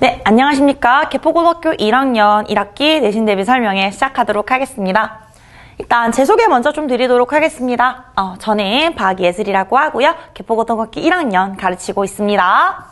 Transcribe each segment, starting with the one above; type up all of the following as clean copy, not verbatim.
네, 안녕하십니까. 개포고등학교 1학년 1학기 내신 대비 설명회 시작하도록 하겠습니다. 일단 제 소개 먼저 좀 드리도록 하겠습니다. 저는 박예슬이라고 하고요. 개포고등학교 1학년 가르치고 있습니다.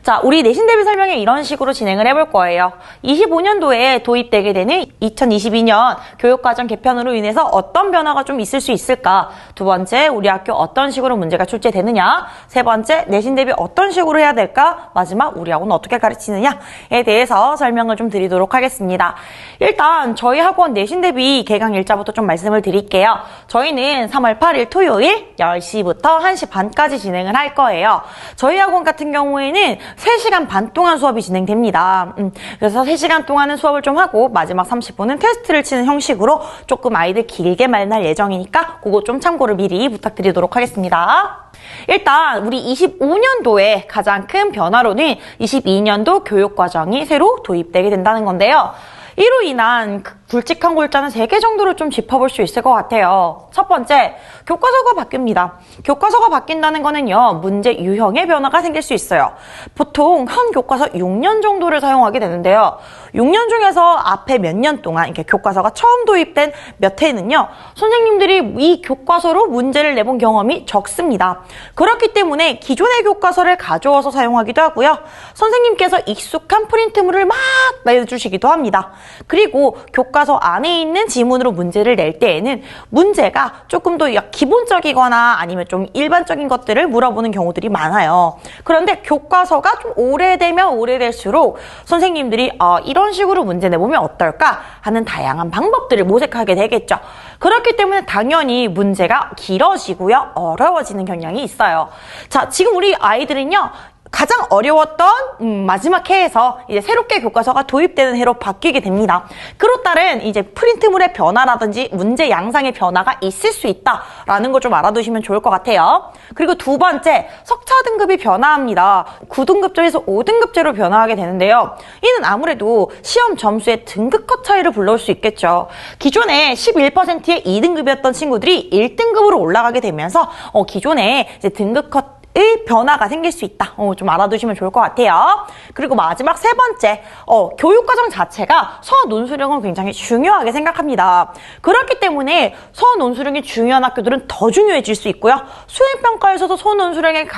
자, 우리 내신 대비 설명회 이런 식으로 진행을 해볼 거예요. 25년도에 도입되게 되는 2022년 교육과정 개편으로 인해서 어떤 변화가 좀 있을 수 있을까? 두 번째, 우리 학교 어떤 식으로 문제가 출제되느냐? 세 번째, 내신 대비 어떤 식으로 해야 될까? 마지막, 우리 학원은 어떻게 가르치느냐에 대해서 설명을 좀 드리도록 하겠습니다. 일단 저희 학원 내신 대비 개강 일자부터 좀 말씀을 드릴게요. 저희는 3월 8일 토요일 10시부터 1시 반까지 진행을 할 거예요. 저희 학원 같은 경우에는 3시간 반 동안 수업이 진행됩니다. 그래서 3시간 동안은 수업을 좀 하고 마지막 30분은 테스트를 치는 형식으로 조금 아이들 길게 만날 예정이니까 그거 좀 참고를 미리 부탁드리도록 하겠습니다. 일단 우리 25년도에 가장 큰 변화로는 22년도 교육과정이 새로 도입되게 된다는 건데요. 이로 인한 굵직한 골자는 3개 정도로 좀 짚어볼 수 있을 것 같아요. 첫 번째, 교과서가 바뀝니다. 교과서가 바뀐다는 거는요, 문제 유형의 변화가 생길 수 있어요. 보통 한 교과서 6년 정도를 사용하게 되는데요. 6년 중에서 앞에 몇 년 동안 이렇게 교과서가 처음 도입된 몇 해는요, 선생님들이 이 교과서로 문제를 내본 경험이 적습니다. 그렇기 때문에 기존의 교과서를 가져와서 사용하기도 하고요. 선생님께서 익숙한 프린트물을 막 내주시기도 합니다. 그리고 교과서 안에 있는 지문으로 문제를 낼 때에는 문제가 조금 더 기본적이거나 아니면 좀 일반적인 것들을 물어보는 경우들이 많아요. 그런데 교과서가 좀 오래되면 오래될수록 선생님들이 이런 식으로 문제 내보면 어떨까 하는 다양한 방법들을 모색하게 되겠죠. 그렇기 때문에 당연히 문제가 길어지고요. 어려워지는 경향이 있어요. 자, 지금 우리 아이들은요. 가장 어려웠던 마지막 해에서 이제 새롭게 교과서가 도입되는 해로 바뀌게 됩니다. 그로 따른 이제 프린트물의 변화라든지 문제 양상의 변화가 있을 수 있다라는 걸 좀 알아두시면 좋을 것 같아요. 그리고 두 번째, 석차 등급이 변화합니다. 9등급제에서 5등급제로 변화하게 되는데요. 이는 아무래도 시험 점수의 등급컷 차이를 불러올 수 있겠죠. 기존에 11%의 2등급이었던 친구들이 1등급으로 올라가게 되면서 기존에 이제 등급컷 의 변화가 생길 수 있다. 좀 알아두시면 좋을 것 같아요. 그리고 마지막 세 번째, 교육과정 자체가 서논술형을 굉장히 중요하게 생각합니다. 그렇기 때문에 서논술형이 중요한 학교들은 더 중요해질 수 있고요. 수행평가에서도 서논술형의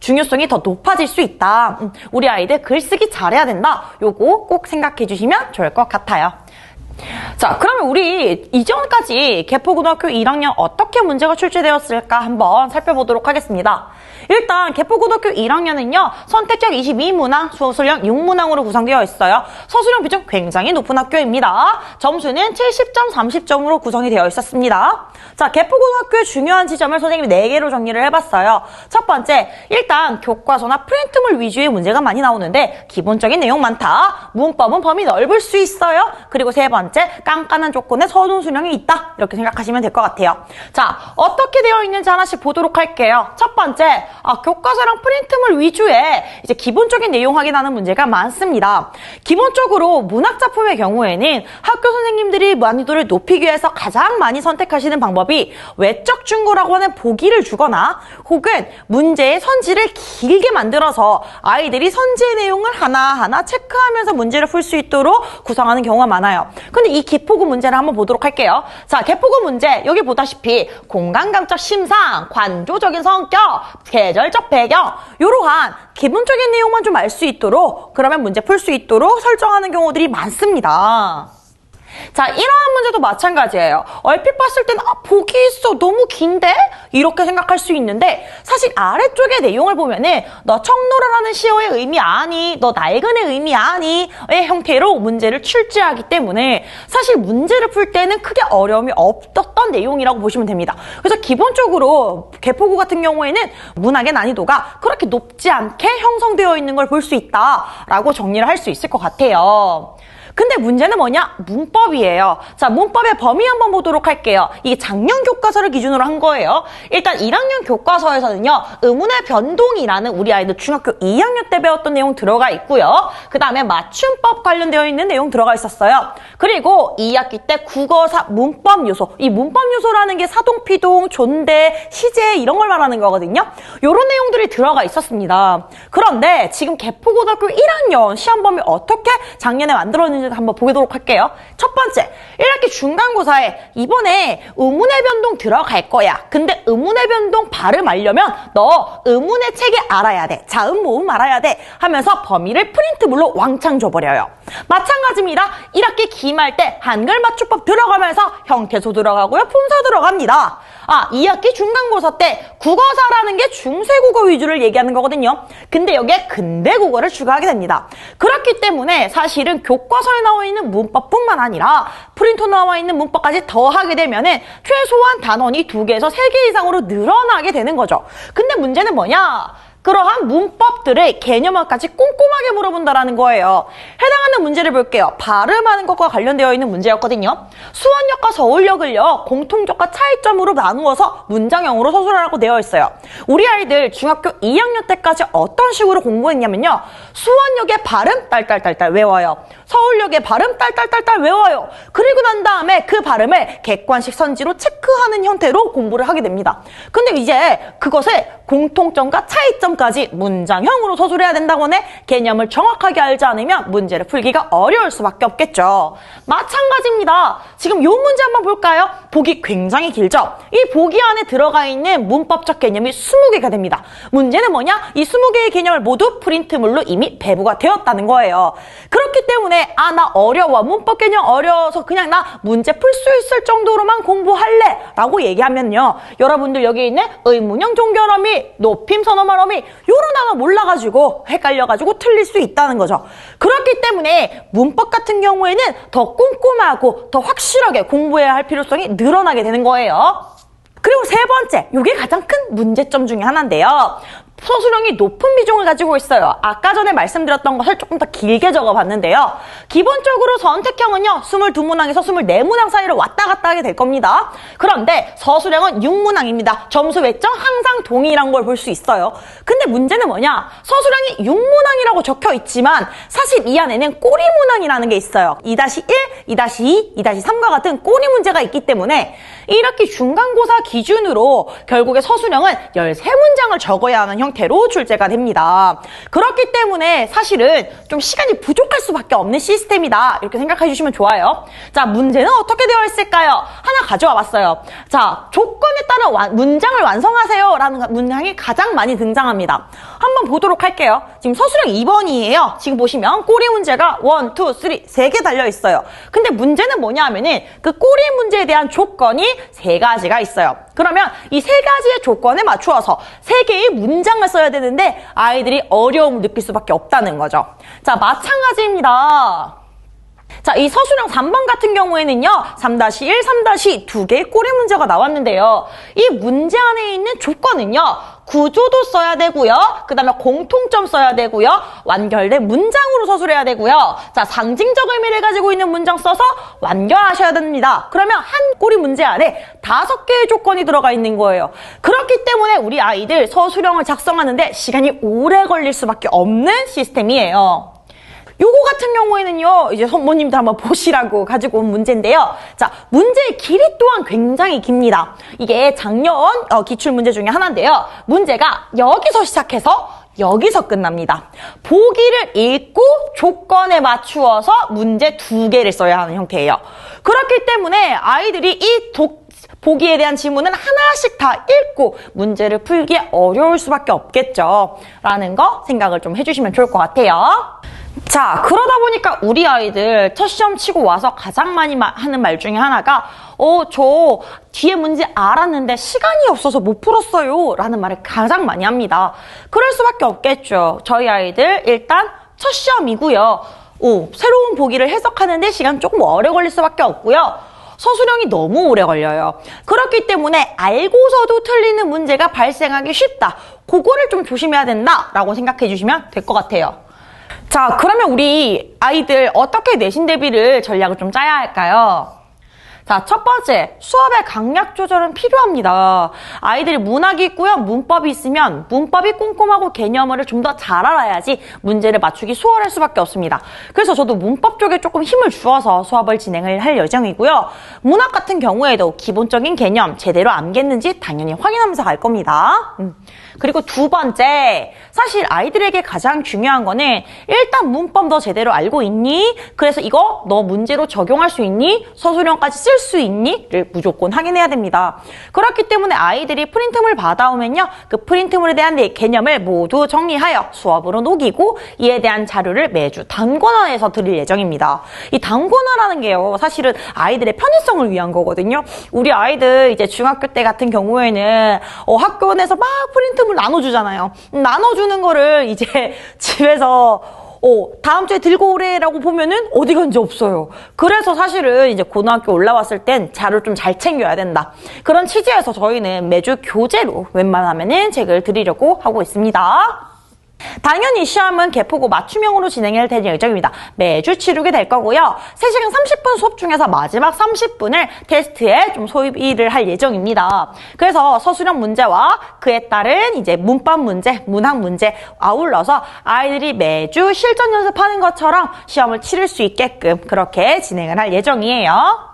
중요성이 더 높아질 수 있다. 우리 아이들 글쓰기 잘해야 된다. 요거 꼭 생각해 주시면 좋을 것 같아요. 자, 그러면 우리 이전까지 개포고등학교 1학년 어떻게 문제가 출제되었을까 한번 살펴보도록 하겠습니다. 일단 개포고등학교 1학년은요. 선택적 22문항, 서술형 6문항으로 구성되어 있어요. 서술형 비중 굉장히 높은 학교입니다. 점수는 70점, 30점으로 구성이 되어 있었습니다. 자, 개포고등학교의 중요한 지점을 선생님이 4개로 정리를 해봤어요. 첫 번째, 일단 교과서나 프린트물 위주의 문제가 많이 나오는데 기본적인 내용 많다. 문법은 범위 넓을 수 있어요. 그리고 세 번째, 깐깐한 조건에 서논술형이 있다. 이렇게 생각하시면 될 것 같아요. 자, 어떻게 되어 있는지 하나씩 보도록 할게요. 첫 번째, 교과서랑 프린트물 위주의 이제 기본적인 내용 확인하는 문제가 많습니다. 기본적으로 문학작품의 경우에는 학교 선생님들이 난이도를 높이기 위해서 가장 많이 선택하시는 방법이 외적 충고라고 하는 보기를 주거나 혹은 문제의 선지를 길게 만들어서 아이들이 선지의 내용을 하나하나 체크하면서 문제를 풀 수 있도록 구성하는 경우가 많아요. 근데 이 개포고 문제를 한번 보도록 할게요. 자, 개포고 문제 여기 보다시피 공간감적 심상, 관조적인 성격, 계절적 배경 이러한 기본적인 내용만 좀 알 수 있도록 그러면 문제 풀 수 있도록 설정하는 경우들이 많습니다. 자, 이러한 문제도 마찬가지예요. 얼핏 봤을 때는 보기 있어 너무 긴데? 이렇게 생각할 수 있는데 사실 아래쪽의 내용을 보면은 너 청노라라는 시어의 의미 아니? 너 낡은의 의미 아니? 의 형태로 문제를 출제하기 때문에 사실 문제를 풀 때는 크게 어려움이 없었던 내용이라고 보시면 됩니다. 그래서 기본적으로 개포고 같은 경우에는 문학의 난이도가 그렇게 높지 않게 형성되어 있는 걸 볼 수 있다라고 정리를 할 수 있을 것 같아요. 근데 문제는 뭐냐? 문법이에요. 자, 문법의 범위 한번 보도록 할게요. 이게 작년 교과서를 기준으로 한 거예요. 일단 1학년 교과서에서는요, 의문의 변동이라는 우리 아이들 중학교 2학년 때 배웠던 내용 들어가 있고요. 그 다음에 맞춤법 관련되어 있는 내용 들어가 있었어요. 그리고 2학기 때 국어사 문법 요소, 이 문법 요소라는 게 사동, 피동, 존대, 시제 이런 걸 말하는 거거든요. 이런 내용들이 들어가 있었습니다. 그런데 지금 개포고등학교 1학년 시험 범위 어떻게 작년에 만들었는지 한번 보도록 할게요. 첫 번째, 1학기 중간고사에 이번에 의문의 변동 들어갈 거야. 근데 의문의 변동 발음 알려면 너 의문의 체계 알아야 돼. 자음, 모음 알아야 돼. 하면서 범위를 프린트물로 왕창 줘버려요. 마찬가지입니다. 1학기 기말 때 한글 맞춤법 들어가면서 형태소 들어가고요. 품사 들어갑니다. 2학기 중간고사 때 국어사라는 게 중세국어 위주를 얘기하는 거거든요. 근데 여기에 근대국어를 추가하게 됩니다. 그렇기 때문에 사실은 교과서에 나와 있는 문법뿐만 아니라 프린터 나와 있는 문법까지 더하게 되면은 최소한 단원이 2개에서 3개 이상으로 늘어나게 되는 거죠. 근데 문제는 뭐냐? 그러한 문법들을 개념화까지 꼼꼼하게 물어본다라는 거예요. 해당하는 문제를 볼게요. 발음하는 것과 관련되어 있는 문제였거든요. 수원역과 서울역을요, 공통점과 차이점으로 나누어서 문장형으로 서술하라고 되어 있어요. 우리 아이들 중학교 2학년 때까지 어떤 식으로 공부했냐면요. 수원역의 발음 딸딸딸딸 외워요. 서울역의 발음 딸딸딸딸 외워요. 그리고 난 다음에 그 발음을 객관식 선지로 체크하는 형태로 공부를 하게 됩니다. 근데 이제 그것을 공통점과 차이점까지 문장형으로 서술해야 된다고 해 개념을 정확하게 알지 않으면 문제를 풀기가 어려울 수밖에 없겠죠. 마찬가지입니다. 지금 이 문제 한번 볼까요? 보기 굉장히 길죠? 이 보기 안에 들어가 있는 문법적 개념이 20개가 됩니다. 문제는 뭐냐? 이 20개의 개념을 모두 프린트물로 이미 배부가 되었다는 거예요. 그렇기 때문에 나 어려워. 문법 개념 어려워서 그냥 나 문제 풀 수 있을 정도로만 공부할래 라고 얘기하면요. 여러분들 여기 있는 의문형 종결어미, 높임 선어말어미 요런 단어 몰라가지고 헷갈려가지고 틀릴 수 있다는 거죠. 그렇기 때문에 문법 같은 경우에는 더 꼼꼼하고 더 확실하게 공부해야 할 필요성이 늘어나게 되는 거예요. 그리고 세 번째, 이게 가장 큰 문제점 중에 하나인데요. 서술형이 높은 비중을 가지고 있어요. 아까 전에 말씀드렸던 것을 조금 더 길게 적어봤는데요. 기본적으로 선택형은요. 22문항에서 24문항 사이를 왔다 갔다 하게 될 겁니다. 그런데 서술형은 6문항입니다. 점수 배점 항상 동일한 걸 볼 수 있어요. 근데 문제는 뭐냐? 서술형이 6문항이라고 적혀 있지만 사실 이 안에는 꼬리문항이라는 게 있어요. 2-1, 2-2, 2-3과 같은 꼬리 문제가 있기 때문에 1학기 중간고사 기준으로 결국에 서술형은 13문장을 적어야 하는 형태로 출제가 됩니다. 그렇기 때문에 사실은 좀 시간이 부족할 수밖에 없는 시스템이다. 이렇게 생각해 주시면 좋아요. 자, 문제는 어떻게 되어 있을까요? 하나 가져와 봤어요. 자, 조건에 따른 문장을 완성하세요 라는 문장이 가장 많이 등장합니다. 한번 보도록 할게요. 지금 서술형 2번이에요. 지금 보시면 꼬리 문제가 1, 2, 3, 3개 달려 있어요. 근데 문제는 뭐냐 하면은 그 꼬리 문제에 대한 조건이 3가지가 있어요. 그러면 이 3가지의 조건에 맞추어서 3개의 문장을 써야 되는데 아이들이 어려움을 느낄 수밖에 없다는 거죠. 자, 마찬가지입니다. 자, 이 서술형 3번 같은 경우에는요. 3-1, 3-2 두 개의 꼬리 문제가 나왔는데요. 이 문제 안에 있는 조건은요. 구조도 써야 되고요. 그 다음에 공통점 써야 되고요. 완결된 문장으로 서술해야 되고요. 자, 상징적 의미를 가지고 있는 문장 써서 완결하셔야 됩니다. 그러면 한 꼬리 문제 안에 5개의 조건이 들어가 있는 거예요. 그렇기 때문에 우리 아이들 서술형을 작성하는데 시간이 오래 걸릴 수밖에 없는 시스템이에요. 요거 같은 경우에는요, 이제 선모님들 한번 보시라고 가지고 온 문제인데요. 자, 문제의 길이 또한 굉장히 깁니다. 이게 작년 기출문제 중에 하나인데요. 문제가 여기서 시작해서 여기서 끝납니다. 보기를 읽고 조건에 맞추어서 문제 2개를 써야 하는 형태예요. 그렇기 때문에 아이들이 이 보기에 대한 지문은 하나씩 다 읽고 문제를 풀기 어려울 수밖에 없겠죠. 라는 거 생각을 좀 해주시면 좋을 것 같아요. 자, 그러다 보니까 우리 아이들 첫 시험 치고 와서 가장 많이 하는 말 중에 하나가 저 뒤에 문제 알았는데 시간이 없어서 못 풀었어요 라는 말을 가장 많이 합니다. 그럴 수밖에 없겠죠. 저희 아이들 일단 첫 시험이고요. 새로운 보기를 해석하는데 시간 조금 오래 걸릴 수밖에 없고요. 서술형이 너무 오래 걸려요. 그렇기 때문에 알고서도 틀리는 문제가 발생하기 쉽다. 그거를 좀 조심해야 된다라고 생각해 주시면 될 것 같아요. 자, 그러면 우리 아이들 어떻게 내신 대비를 전략을 좀 짜야 할까요? 자, 첫 번째, 수업의 강약 조절은 필요합니다. 아이들이 문학이 있고요, 문법이 있으면 문법이 꼼꼼하고 개념을 좀 더 잘 알아야지 문제를 맞추기 수월할 수밖에 없습니다. 그래서 저도 문법 쪽에 조금 힘을 주어서 수업을 진행을 할 예정이고요. 문학 같은 경우에도 기본적인 개념 제대로 암겠는지 당연히 확인하면서 갈 겁니다. 그리고 두 번째, 사실 아이들에게 가장 중요한 거는 일단 문법 너 제대로 알고 있니? 그래서 이거 너 문제로 적용할 수 있니? 서술형까지 쓸 수 있니? 를 무조건 확인해야 됩니다. 그렇기 때문에 아이들이 프린트물 받아오면요, 그 프린트물에 대한 개념을 모두 정리하여 수업으로 녹이고 이에 대한 자료를 매주 단권화해서 드릴 예정입니다. 이 단권화라는 게요, 사실은 아이들의 편의성을 위한 거거든요. 우리 아이들 이제 중학교 때 같은 경우에는 학교 내에서 막 프린트물 나눠주잖아요. 나눠주는 거를 이제 집에서 다음 주에 들고 오래라고 보면은 어디 간지 없어요. 그래서 사실은 이제 고등학교 올라왔을 땐 자료를 좀 잘 챙겨야 된다. 그런 취지에서 저희는 매주 교재로 웬만하면은 책을 드리려고 하고 있습니다. 당연히 시험은 개포고 맞춤형으로 진행이 될 예정입니다. 매주 치르게 될 거고요. 3시간 30분 수업 중에서 마지막 30분을 테스트에 좀 소비를 할 예정입니다. 그래서 서술형 문제와 그에 따른 이제 문법 문제, 문학 문제 아울러서 아이들이 매주 실전 연습하는 것처럼 시험을 치를 수 있게끔 그렇게 진행을 할 예정이에요.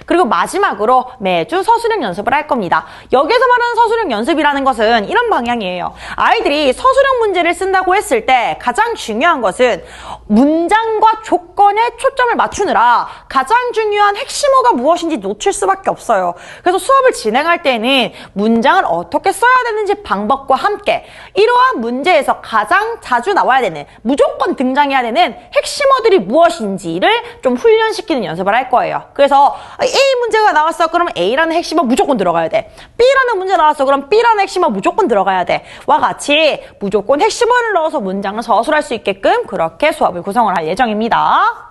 그리고 마지막으로 매주 서술형 연습을 할 겁니다. 여기서 말하는 서술형 연습이라는 것은 이런 방향이에요. 아이들이 서술형 문제를 쓴다고 했을 때 가장 중요한 것은 문장과 조건에 초점을 맞추느라 가장 중요한 핵심어가 무엇인지 놓칠 수밖에 없어요. 그래서 수업을 진행할 때는 문장을 어떻게 써야 되는지 방법과 함께 이러한 문제에서 가장 자주 나와야 되는, 무조건 등장해야 되는 핵심어들이 무엇인지를 좀 훈련시키는 연습을 할 거예요. 그래서 A 문제가 나왔어. 그러면 A라는 핵심어 무조건 들어가야 돼. B라는 문제 나왔어. 그럼 B라는 핵심어 무조건 들어가야 돼. 와 같이 무조건 핵심어를 넣어서 문장을 서술할 수 있게끔 그렇게 수업을 구성을 할 예정입니다.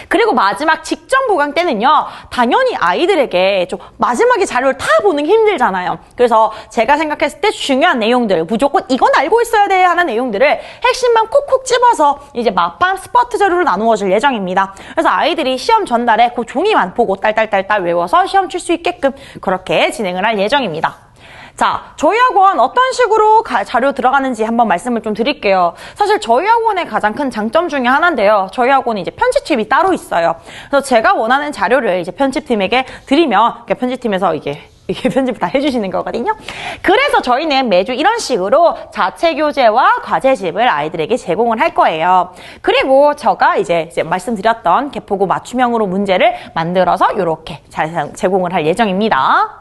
그리고 마지막 직전 보강 때는요, 당연히 아이들에게 좀 마지막에 자료를 다 보는 게 힘들잖아요. 그래서 제가 생각했을 때 중요한 내용들을 무조건 이건 알고 있어야 돼 하는 내용들을 핵심만 콕콕 집어서 이제 막판 스퍼트 자료로 나누어 줄 예정입니다. 그래서 아이들이 시험 전날에 그 종이만 보고 딸딸딸딸 외워서 시험 칠 수 있게끔 그렇게 진행을 할 예정입니다. 자, 저희 학원 어떤 식으로 자료 들어가는지 한번 말씀을 좀 드릴게요. 사실 저희 학원의 가장 큰 장점 중에 하나인데요. 저희 학원은 이제 편집팀이 따로 있어요. 그래서 제가 원하는 자료를 이제 편집팀에게 드리면 편집팀에서 이게 편집을 다 해주시는 거거든요. 그래서 저희는 매주 이런 식으로 자체 교재와 과제집을 아이들에게 제공을 할 거예요. 그리고 제가 이제 말씀드렸던 개포고 맞춤형으로 문제를 만들어서 이렇게 잘 제공을 할 예정입니다.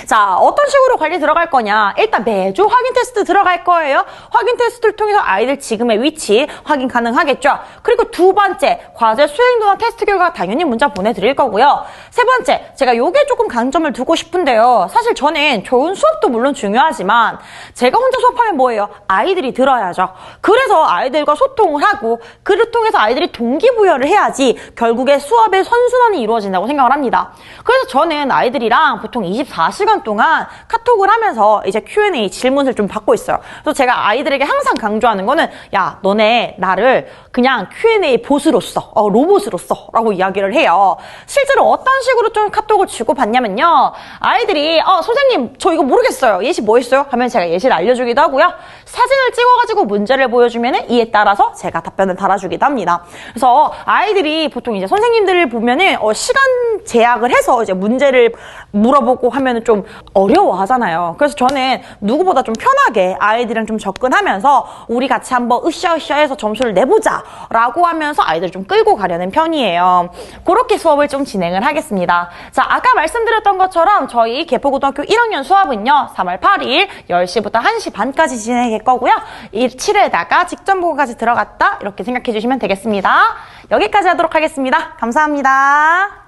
자, 어떤 식으로 관리 들어갈 거냐? 일단 매주 확인 테스트 들어갈 거예요. 확인 테스트를 통해서 아이들 지금의 위치 확인 가능하겠죠? 그리고 두 번째, 과제 수행도나 테스트 결과 당연히 문자 보내드릴 거고요. 세 번째, 제가 요게 조금 강점을 두고 싶은데요. 사실 저는 좋은 수업도 물론 중요하지만 제가 혼자 수업하면 뭐예요? 아이들이 들어야죠. 그래서 아이들과 소통을 하고 그를 통해서 아이들이 동기부여를 해야지 결국에 수업의 선순환이 이루어진다고 생각을 합니다. 그래서 저는 아이들이랑 보통 24시간 동안 카톡을 하면서 이제 Q&A 질문을 좀 받고 있어요. 그래서 제가 아이들에게 항상 강조하는 거는 야, 너네 나를 그냥 Q&A 봇으로서, 로봇으로서 라고 이야기를 해요. 실제로 어떤 식으로 좀 카톡을 주고받냐면요. 아이들이 선생님 저 이거 모르겠어요. 예시 뭐 있어요? 하면 제가 예시를 알려주기도 하고요. 사진을 찍어가지고 문제를 보여주면은 이에 따라서 제가 답변을 달아주기도 합니다. 그래서 아이들이 보통 이제 선생님들을 보면은 시간 제약을 해서 이제 문제를 물어보고 하면은 좀 어려워하잖아요. 그래서 저는 누구보다 좀 편하게 아이들이랑 좀 접근하면서 우리 같이 한번 으쌰으쌰해서 점수를 내보자 라고 하면서 아이들을 좀 끌고 가려는 편이에요. 그렇게 수업을 좀 진행을 하겠습니다. 자, 아까 말씀드렸던 것처럼 저희 개포고등학교 1학년 수업은요 3월 8일 10시부터 1시 반까지 진행할 거고요. 7회에다가 직전 보고까지 들어갔다 이렇게 생각해 주시면 되겠습니다. 여기까지 하도록 하겠습니다. 감사합니다.